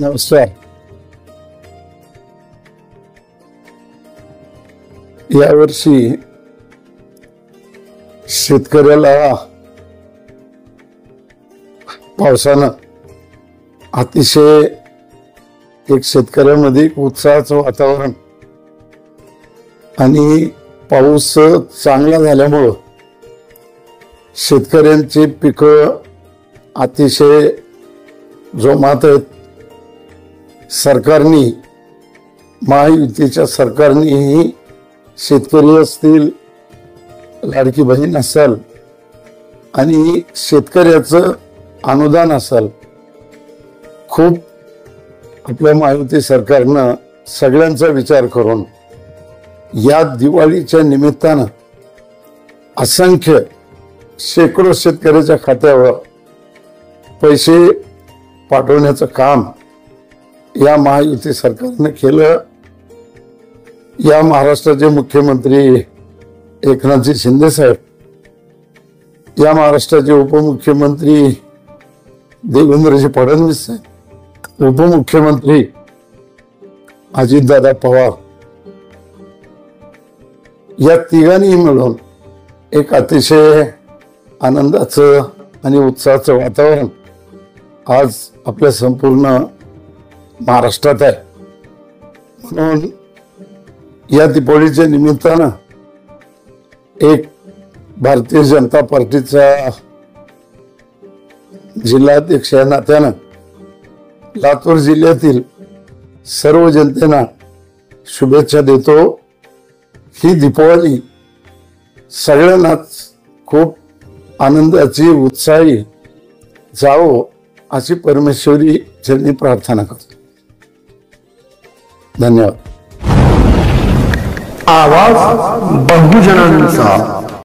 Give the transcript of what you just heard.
नमस्कार. यावर्षी शेतकऱ्याला पावसानं अतिशय एक शेतकऱ्यामध्ये उत्साहाचं वातावरण आणि पाऊस चांगला झाल्यामुळं शेतकऱ्यांची पिकं अतिशय जोमात आहेत. सरकारने महायुतीच्या सरकारनेही शेतकरी असतील, लाडकी बहीण असेल आणि शेतकऱ्याचं अनुदान असेल, खूप आपल्या महायुती सरकारनं सगळ्यांचा विचार करून या दिवाळीच्या निमित्तानं असंख्य शेकडो शेतकऱ्याच्या खात्यावर पैसे पाठवण्याचं काम या महायुती सरकारने केलं. या महाराष्ट्राचे मुख्यमंत्री एकनाथजी शिंदे साहेब, या महाराष्ट्राचे उपमुख्यमंत्री देवेंद्रजी फडणवीस साहेब, उपमुख्यमंत्री अजितदादा पवार, या तिघांनी मिळून एक अतिशय आनंदाचं आणि उत्साहाचं वातावरण आज आपल्या संपूर्ण महाराष्ट्रात आहे. म्हणून या दिवाळीच्या निमित्तानं एक भारतीय जनता पार्टीचा जिल्हाध्यक्ष या नात्यानं लातूर जिल्ह्यातील सर्व जनतेला शुभेच्छा देतो. ही दीपावली सगळ्यांनाच खूप आनंदाची, उत्साही जावो अशी परमेश्वरी चरणी प्रार्थना करतो. धन्यवाद. आवाज बहुजनांचा.